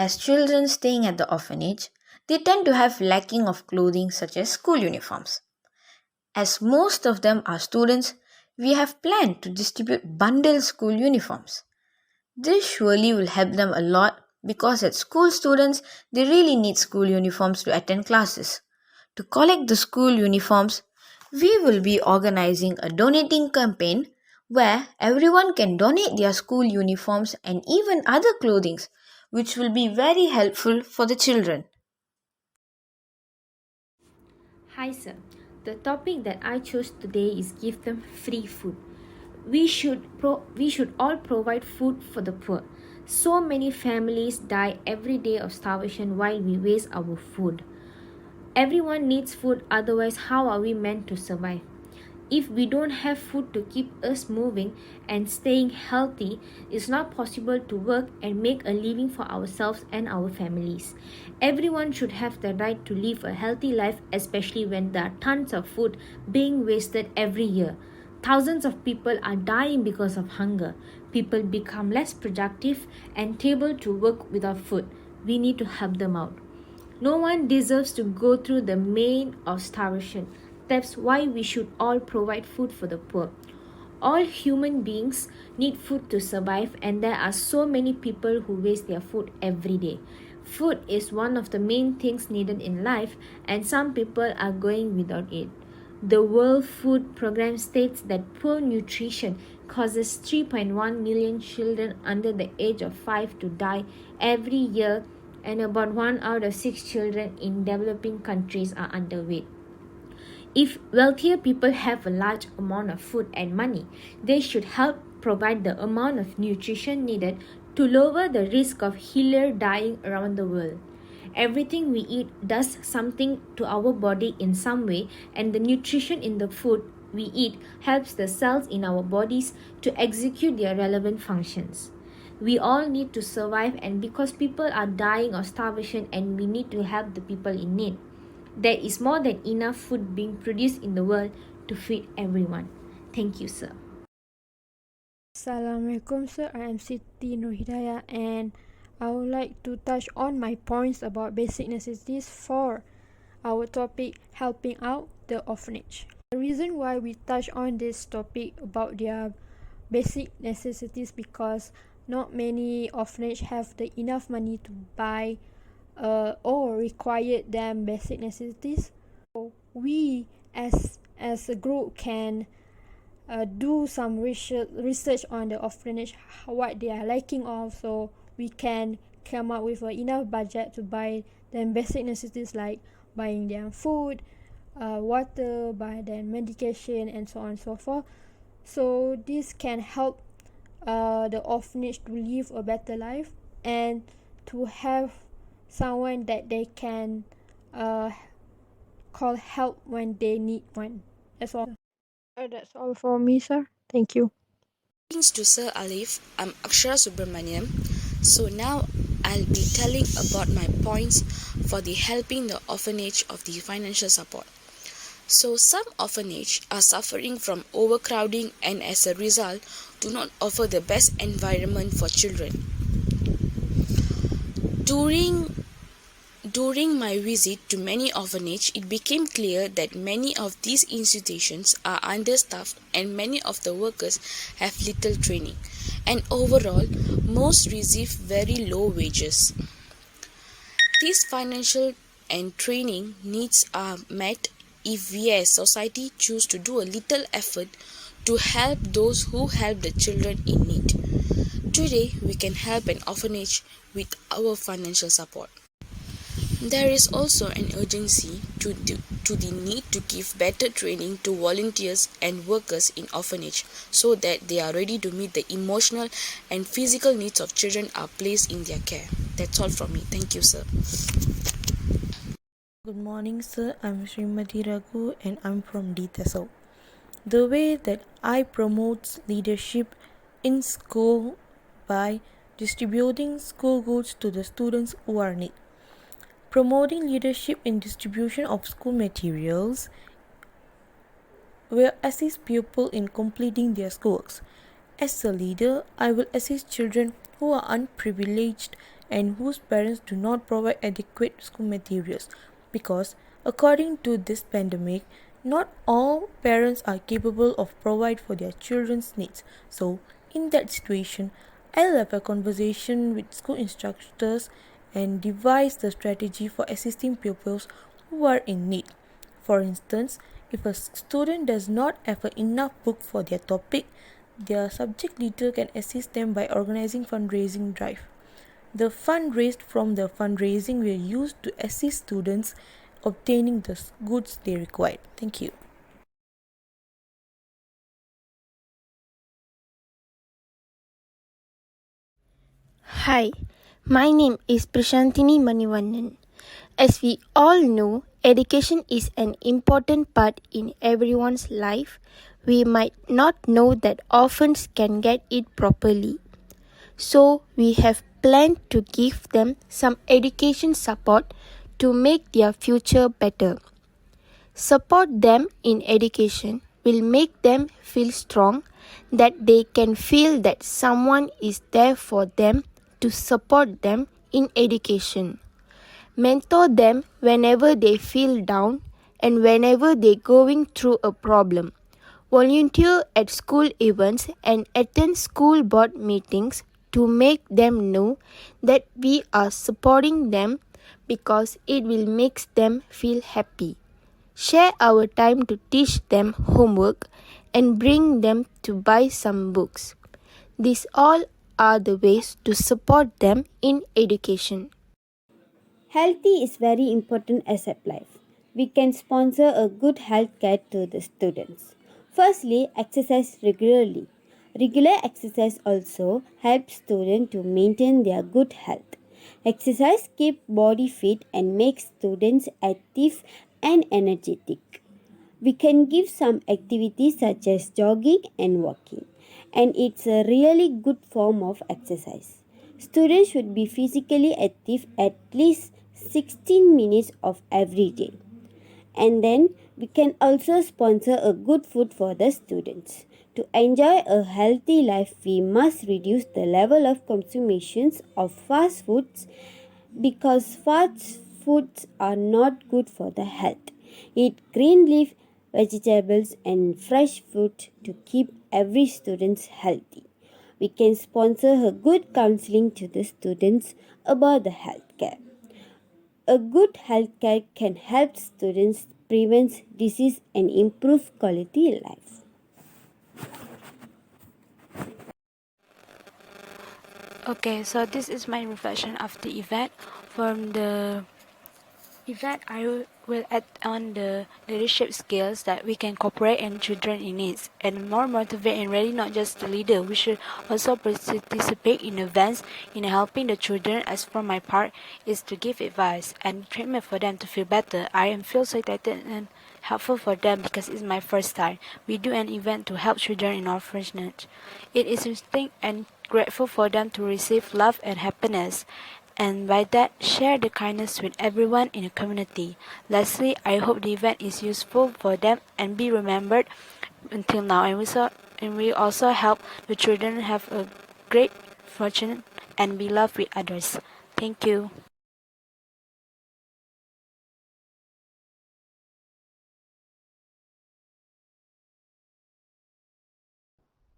As children staying at the orphanage, they tend to have lacking of clothing such as school uniforms. As most of them are students, we have planned to distribute bundle school uniforms. This surely will help them a lot because as school students, they really need school uniforms to attend classes. To collect the school uniforms, we will be organizing a donating campaign where everyone can donate their school uniforms and even other clothing, which will be very helpful for the children. Hi sir, the topic that I chose today is give them free food. We should all provide food for the poor. So many families die every day of starvation while we waste our food. Everyone needs food, otherwise how are we meant to survive? If we don't have food to keep us moving and staying healthy, it's not possible to work and make a living for ourselves and our families. Everyone should have the right to live a healthy life, especially when there are tons of food being wasted every year. Thousands of people are dying because of hunger. People become less productive and able to work without food. We need to help them out. No one deserves to go through the pain of starvation. That's why we should all provide food for the poor. All human beings need food to survive, and there are so many people who waste their food every day. Food is one of the main things needed in life, and some people are going without it. The World Food Programme states that poor nutrition causes 3.1 million children under the age of 5 to die every year, and about 1 out of 6 children in developing countries are underweight. If wealthier people have a large amount of food and money, they should help provide the amount of nutrition needed to lower the risk of healer dying around the world. Everything we eat does something to our body in some way, and the nutrition in the food we eat helps the cells in our bodies to execute their relevant functions. We all need to survive, and because people are dying of starvation and we need to help the people in need. There is more than enough food being produced in the world to feed everyone. Thank you, sir. Assalamualaikum sir, I am Siti Nur Hidayah and I would like to touch on my points about basic necessities for our topic helping out the orphanage. The reason why we touch on this topic about their basic necessities because not many orphanage have the enough money to buy or require them basic necessities. So we as a group can do some research on the orphanage, what they are lacking of, so we can come up with enough budget to buy them basic necessities like buying them food, water, buy them medication, and so on and so forth. So this can help the orphanage to live a better life and to have someone that they can call help when they need one. That's all. That's all for me, sir. Thank you. Greetings to Sir Alif. I'm Akshara Subramaniam. So now I'll be telling about my points for the helping the orphanage of the financial support. So some orphanage are suffering from overcrowding and as a result do not offer the best environment for children. During my visit to many orphanages, it became clear that many of these institutions are understaffed and many of the workers have little training. And overall, most receive very low wages. These financial and training needs are met if we as society choose to do a little effort to help those who help the children in need. Today, we can help an orphanage with our financial support. There is also an urgency to the need to give better training to volunteers and workers in orphanage so that they are ready to meet the emotional and physical needs of children are placed in their care. That's all from me. Thank you, sir. Good morning, sir. I'm Srimati Raghu and I'm from DTESO. The way that I promote leadership in school by distributing school goods to the students who are in need. Promoting leadership in distribution of school materials will assist pupils in completing their schoolworks. As a leader, I will assist children who are unprivileged and whose parents do not provide adequate school materials, because according to this pandemic, not all parents are capable of provide for their children's needs. So in that situation, I'll have a conversation with school instructors and devise the strategy for assisting pupils who are in need. For instance, if a student does not have enough book for their topic, their subject leader can assist them by organizing fundraising drive. The fund raised from the fundraising will used to assist students obtaining the goods they require. Thank you. Hi, my name is Prashantini Manivannan. As we all know, education is an important part in everyone's life. We might not know that orphans can get it properly. So, we have planned to give them some education support to make their future better. Support them in education will make them feel strong, that they can feel that someone is there for them to support them in education. Mentor them whenever they feel down and whenever they're going through a problem. Volunteer at school events and attend school board meetings to make them know that we are supporting them, because it will make them feel happy. Share our time to teach them homework and bring them to buy some books. These all are the ways to support them in education. Healthy is very important asset life. We can sponsor a good health care to the students. Firstly, exercise regularly. Regular exercise also helps students to maintain their good health. Exercise keeps body fit and makes students active and energetic. We can give some activities such as jogging and walking, and it's a really good form of exercise. Students should be physically active at least 16 minutes of every day. And then we can also sponsor a good food for the students. To enjoy a healthy life, we must reduce the level of consumptions of fast foods, because fast foods are not good for the health. Eat green leaf vegetables and fresh fruit to keep every student healthy. We can sponsor a good counseling to the students about the healthcare. A good healthcare can help students prevent disease and improve quality life. Okay, so this is my reflection of the event. From the event, I will add on the leadership skills that we can cooperate and children in needs, and more motivate and ready not just the leader. We should also participate in events in helping the children. As for my part, is to give advice and treatment for them to feel better. I am feel so excited and helpful for them because it's my first time. We do an event to help children in orphanage. It is interesting and grateful for them to receive love and happiness, and by that share the kindness with everyone in the community. Lastly, I hope the event is useful for them and be remembered until now, and we also help the children have a great fortune and be loved with others. Thank you.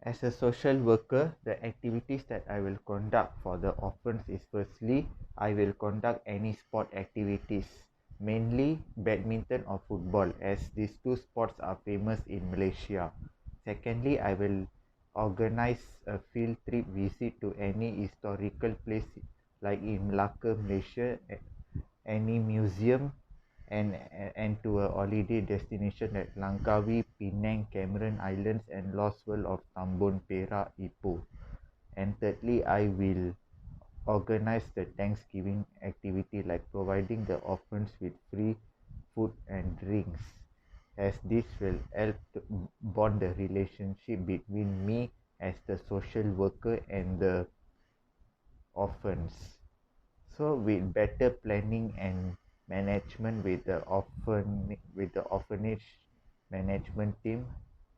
As a social worker, the activities that I will conduct for the orphans is, firstly, I will conduct any sport activities, mainly badminton or football, as these two sports are famous in Malaysia. Secondly, I will organize a field trip visit to any historical place like in Melaka, Malaysia, any museum, and to a holiday destination at Langkawi, Penang, Cameron Islands, and Lost World of Tambun, Perak, Ipoh. And thirdly, I will organize the Thanksgiving activity, like providing the orphans with free food and drinks, as this will help to bond the relationship between me as the social worker and the orphans. So with better planning and management with the orphanage management team,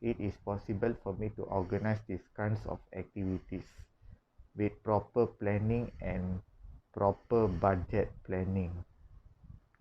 it is possible for me to organize these kinds of activities with proper planning and proper budget planning